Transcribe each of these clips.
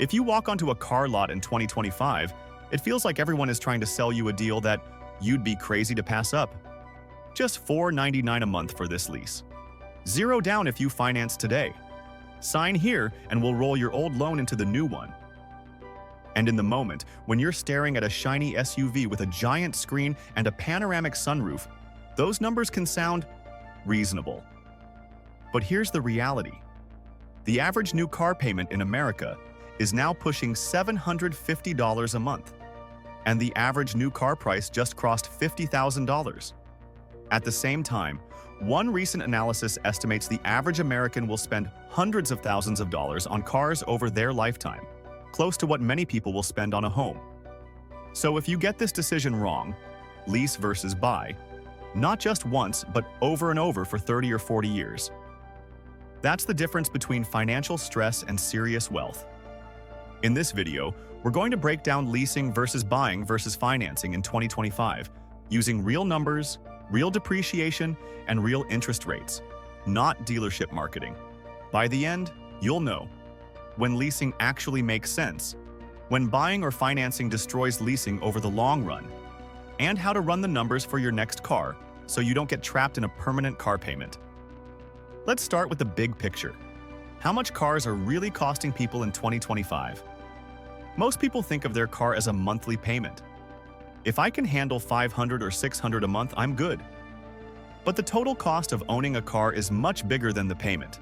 If you walk onto a car lot in 2025, it feels like everyone is trying to sell you a deal that you'd be crazy to pass up. Just $499 a month for this lease. Zero down if you finance today. Sign here and we'll roll your old loan into the new one. And in the moment, when you're staring at a shiny SUV with a giant screen and a panoramic sunroof, those numbers can sound reasonable. But here's the reality. The average new car payment in America is now pushing $750 a month, and the average new car price just crossed $50,000. At the same time, one recent analysis estimates the average American will spend hundreds of thousands of dollars on cars over their lifetime, close to what many people will spend on a home. So if you get this decision wrong, lease versus buy, not just once, but over and over for 30 or 40 years. That's the difference between financial stress and serious wealth. In this video, we're going to break down leasing versus buying versus financing in 2025, using real numbers, real depreciation, and real interest rates, not dealership marketing. By the end, you'll know when leasing actually makes sense, when buying or financing destroys leasing over the long run, and how to run the numbers for your next car so you don't get trapped in a permanent car payment. Let's start with the big picture. How much cars are really costing people in 2025? Most people think of their car as a monthly payment. If I can handle $500 or $600 a month, I'm good. But the total cost of owning a car is much bigger than the payment.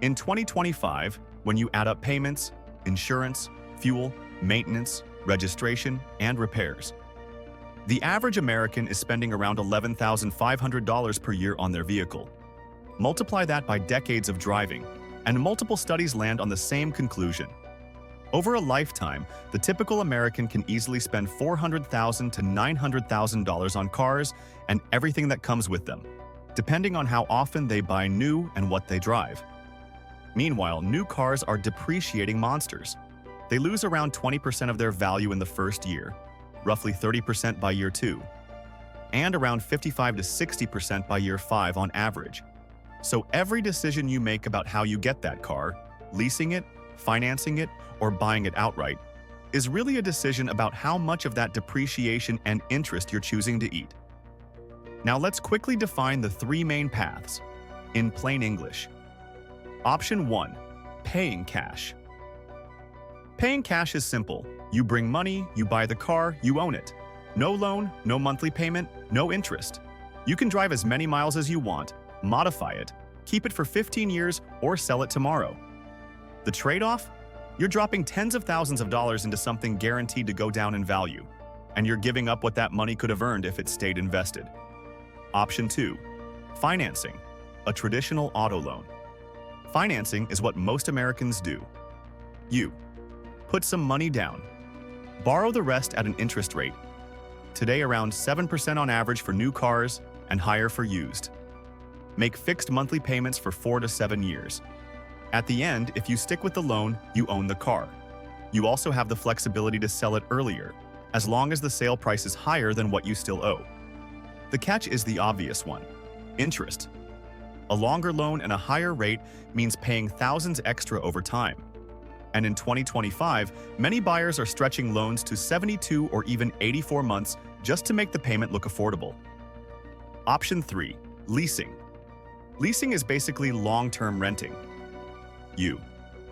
In 2025, when you add up payments, insurance, fuel, maintenance, registration, and repairs, the average American is spending around $11,500 per year on their vehicle. Multiply that by decades of driving, and multiple studies land on the same conclusion. Over a lifetime, the typical American can easily spend $400,000 to $900,000 on cars and everything that comes with them, depending on how often they buy new and what they drive. Meanwhile, new cars are depreciating monsters. They lose around 20% of their value in the first year, roughly 30% by year 2, and around 55 to 60% by year 5 on average. So every decision you make about how you get that car, leasing it, financing it, or buying it outright, is really a decision about how much of that depreciation and interest you're choosing to eat. Now let's quickly define the three main paths, in plain English. Option 1. Paying cash. Paying cash is simple. You bring money, you buy the car, you own it. No loan, no monthly payment, no interest. You can drive as many miles as you want, modify it, keep it for 15 years, or sell it tomorrow. The trade-off? You're dropping tens of thousands of dollars into something guaranteed to go down in value, and you're giving up what that money could have earned if it stayed invested. Option 2. Financing, a traditional auto loan. Financing is what most Americans do. You put some money down, borrow the rest at an interest rate, today around 7% on average for new cars and higher for used. Make fixed monthly payments for 4 to 7 years. At the end, if you stick with the loan, you own the car. You also have the flexibility to sell it earlier, as long as the sale price is higher than what you still owe. The catch is the obvious one: interest. A longer loan and a higher rate means paying thousands extra over time. And in 2025, many buyers are stretching loans to 72 or even 84 months just to make the payment look affordable. Option 3. Leasing. Leasing is basically long-term renting. You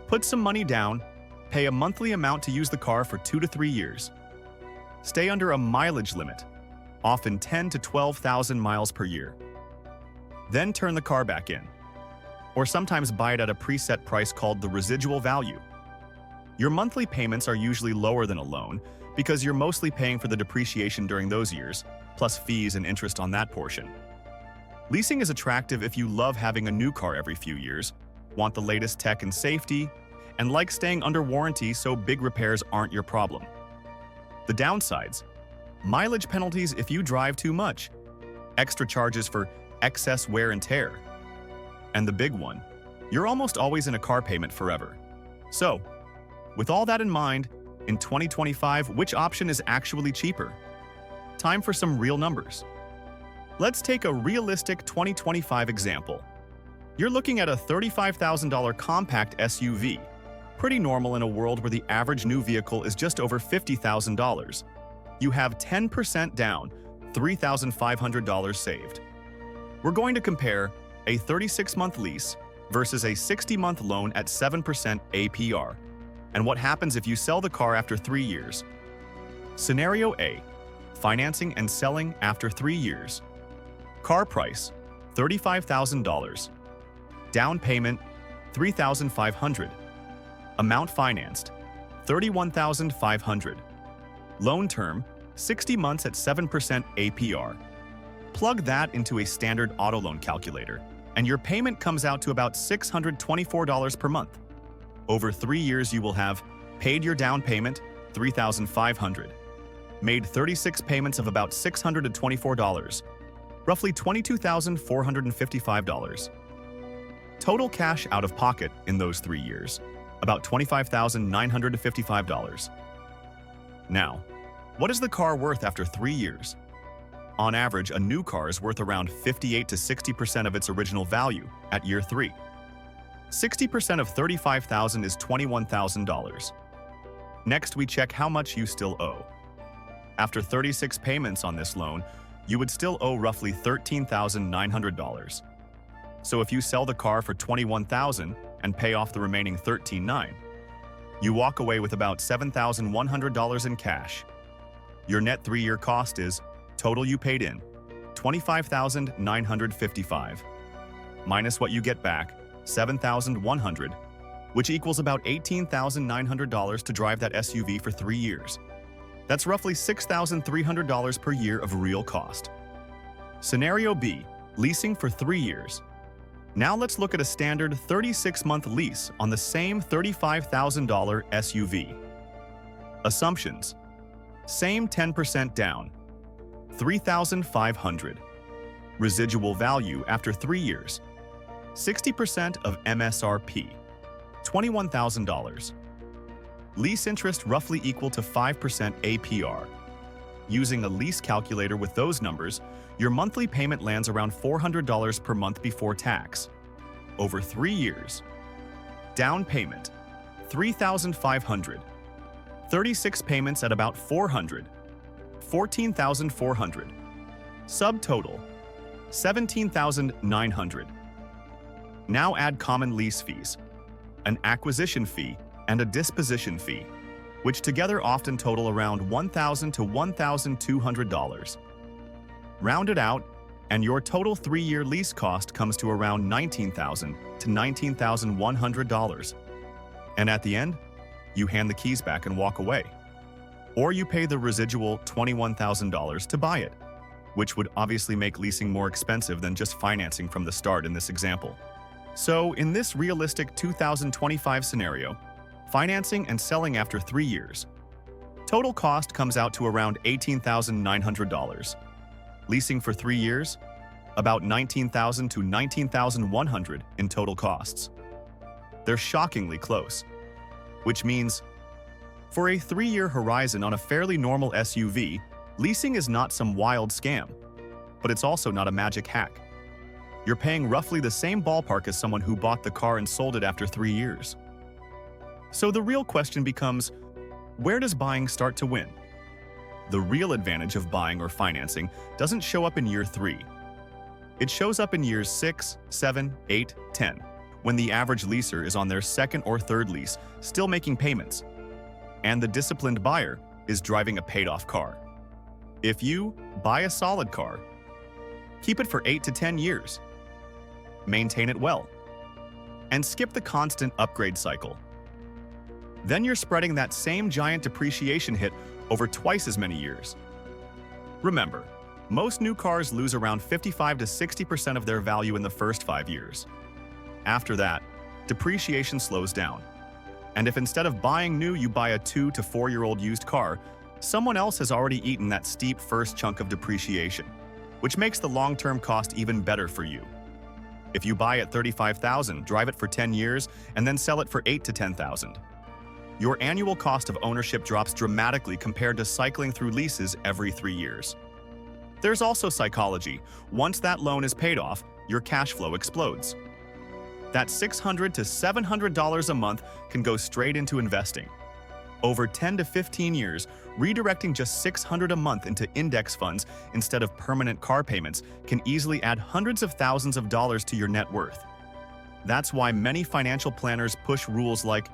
put some money down, pay a monthly amount to use the car for 2 to 3 years. Stay under a mileage limit, often 10 to 12,000 miles per year. Then turn the car back in, or sometimes buy it at a preset price called the residual value. Your monthly payments are usually lower than a loan because you're mostly paying for the depreciation during those years, plus fees and interest on that portion. Leasing is attractive if you love having a new car every few years, want the latest tech and safety, and like staying under warranty so big repairs aren't your problem. The downsides: mileage penalties if you drive too much, extra charges for excess wear and tear, and the big one: you're almost always in a car payment forever. So, with all that in mind, in 2025, which option is actually cheaper? Time for some real numbers. Let's take a realistic 2025 example. You're looking at a $35,000 compact SUV, Pretty normal in a world where the average new vehicle is just over $50,000. You have 10% down, $3,500 saved. We're going to compare a 36-month lease versus a 60-month loan at 7% APR, and what happens if you sell the car after 3 years. Scenario A, financing and selling after 3 years. Car price, $35,000. Down payment, $3,500. Amount financed, $31,500. Loan term, 60 months at 7% APR. Plug that into a standard auto loan calculator, and your payment comes out to about $624 per month. Over 3 years, you will have paid your down payment, $3,500, made 36 payments of about $624, roughly $22,455. Total cash out of pocket in those 3 years, about $25,955. Now, what is the car worth after 3 years? On average, a new car is worth around 58 to 60% of its original value at year 3. 60% of $35,000 is $21,000. Next, we check how much you still owe. After 36 payments on this loan, you would still owe roughly $13,900. So if you sell the car for $21,000 and pay off the remaining $13,900, you walk away with about $7,100 in cash. Your net 3-year cost is, total you paid in, $25,955, minus what you get back, $7,100, which equals about $18,900 to drive that SUV for 3 years. That's roughly $6,300 per year of real cost. Scenario B, leasing for 3 years. Now let's look at a standard 36-month lease on the same $35,000 SUV. Assumptions: same 10% down, $3,500. Residual value after 3 years, 60% of MSRP, $21,000. Lease interest roughly equal to 5% APR. Using a lease calculator with those numbers, your monthly payment lands around $400 per month before tax. Over 3 years. Down payment, $3,500. 36 payments at about $400, $14,400. Subtotal, $17,900. Now add common lease fees, an acquisition fee, and a disposition fee, which together often total around $1,000 to $1,200. Round it out, and your total 3-year lease cost comes to around $19,000 to $19,100. And at the end, you hand the keys back and walk away. Or you pay the residual $21,000 to buy it, which would obviously make leasing more expensive than just financing from the start in this example. So, in this realistic 2025 scenario, financing and selling after 3 years, total cost comes out to around $18,900. Leasing for 3 years, about $19,000 to $19,100 in total costs. They're shockingly close, which means, for a 3-year horizon on a fairly normal SUV, leasing is not some wild scam, but it's also not a magic hack. You're paying roughly the same ballpark as someone who bought the car and sold it after 3 years. So the real question becomes, where does buying start to win? The real advantage of buying or financing doesn't show up in year 3. It shows up in years 6, 7, 8, 10, when the average leaser is on their 2nd or 3rd lease, still making payments, and the disciplined buyer is driving a paid-off car. If you buy a solid car, keep it for 8 to 10 years, maintain it well, and skip the constant upgrade cycle. Then you're spreading that same giant depreciation hit over twice as many years. Remember, most new cars lose around 55 to 60% of their value in the first 5 years. After that, depreciation slows down. And if instead of buying new you buy a 2 to 4-year-old used car, someone else has already eaten that steep first chunk of depreciation, which makes the long-term cost even better for you. If you buy at $35,000, drive it for 10 years, and then sell it for $8,000 to $10,000. Your annual cost of ownership drops dramatically compared to cycling through leases every 3 years. There's also psychology. Once that loan is paid off, your cash flow explodes. That $600 to $700 a month can go straight into investing. Over 10 to 15 years, redirecting just $600 a month into index funds instead of permanent car payments can easily add hundreds of thousands of dollars to your net worth. That's why many financial planners push rules like,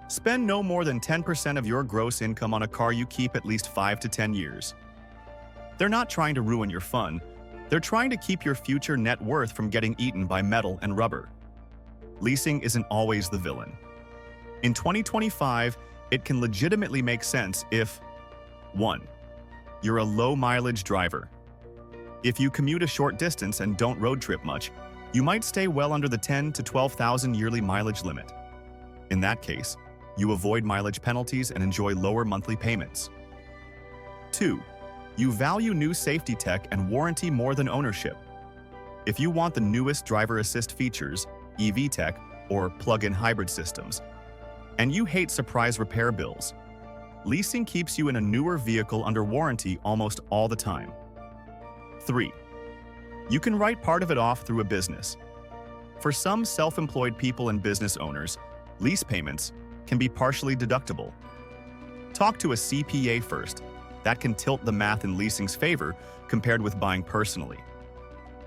spend no more than 10% of your gross income on a car you keep at least 5 to 10 years. They're not trying to ruin your fun. They're trying to keep your future net worth from getting eaten by metal and rubber. Leasing isn't always the villain. In 2025, it can legitimately make sense if 1. You're a low-mileage driver. If you commute a short distance and don't road trip much, you might stay well under the 10 to 12,000 yearly mileage limit. In that case, you avoid mileage penalties and enjoy lower monthly payments. 2. You value new safety tech and warranty more than ownership. If you want the newest driver assist features, EV tech, or plug-in hybrid systems, and you hate surprise repair bills, leasing keeps you in a newer vehicle under warranty almost all the time. 3. You can write part of it off through a business. For some self-employed people and business owners, lease payments can be partially deductible. Talk to a CPA first. That can tilt the math in leasing's favor compared with buying personally.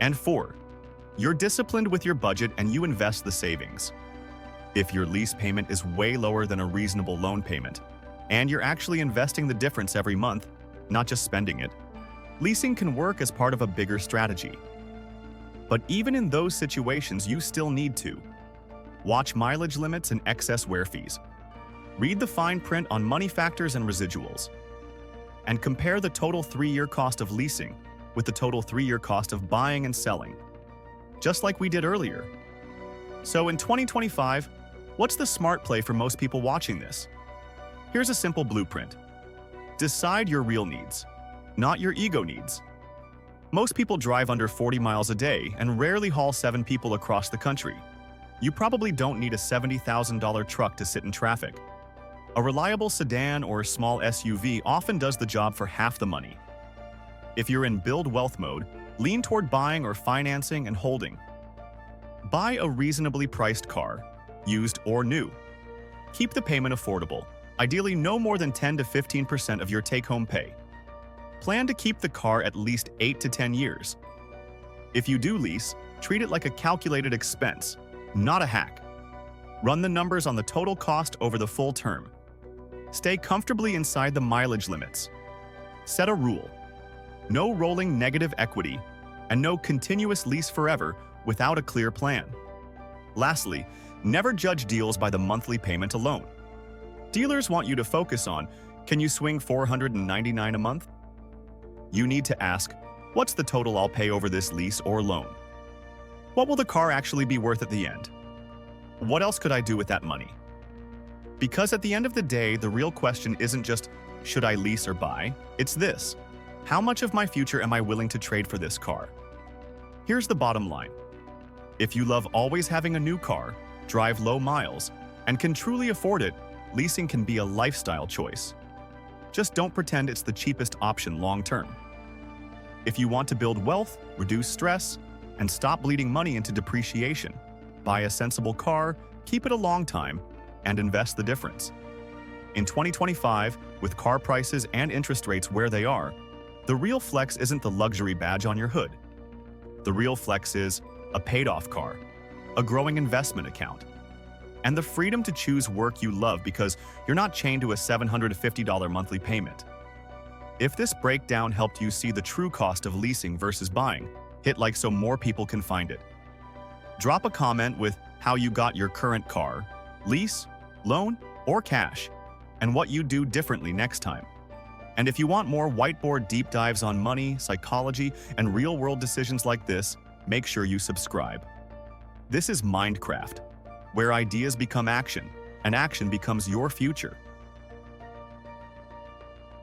And 4. You're disciplined with your budget and you invest the savings. If your lease payment is way lower than a reasonable loan payment, and you're actually investing the difference every month, not just spending it, leasing can work as part of a bigger strategy. But even in those situations, you still need to watch mileage limits and excess wear fees. Read the fine print on money factors and residuals. And compare the total 3-year cost of leasing with the total 3-year cost of buying and selling, just like we did earlier. So in 2025, what's the smart play for most people watching this? Here's a simple blueprint. Decide your real needs, not your ego needs. Most people drive under 40 miles a day and rarely haul 7 people across the country. You probably don't need a $70,000 truck to sit in traffic. A reliable sedan or small SUV often does the job for half the money. If you're in build wealth mode, lean toward buying or financing and holding. Buy a reasonably priced car, used or new. Keep the payment affordable, ideally no more than 10 to 15% of your take-home pay. Plan to keep the car at least 8 to 10 years. If you do lease, treat it like a calculated expense, not a hack. Run the numbers on the total cost over the full term. Stay comfortably inside the mileage limits. Set a rule: no rolling negative equity, and no continuous lease forever without a clear plan. Lastly, never judge deals by the monthly payment alone. Dealers want you to focus on, can you swing $499 a month? You need to ask, what's the total I'll pay over this lease or loan? What will the car actually be worth at the end? What else could I do with that money? Because at the end of the day, the real question isn't just, should I lease or buy? It's this: how much of my future am I willing to trade for this car? Here's the bottom line. If you love always having a new car, drive low miles, and can truly afford it, leasing can be a lifestyle choice. Just don't pretend it's the cheapest option long-term. If you want to build wealth, reduce stress, and stop bleeding money into depreciation, buy a sensible car, keep it a long time, and invest the difference. In 2025, with car prices and interest rates where they are, the real flex isn't the luxury badge on your hood. The real flex is a paid-off car, a growing investment account, and the freedom to choose work you love because you're not chained to a $750 monthly payment. If this breakdown helped you see the true cost of leasing versus buying, hit like so more people can find it. Drop a comment with how you got your current car, lease, loan, or cash, and what you do differently next time. And if you want more whiteboard deep dives on money, psychology, and real-world decisions like this, make sure you subscribe. This is Mindcraft, where ideas become action, and action becomes your future.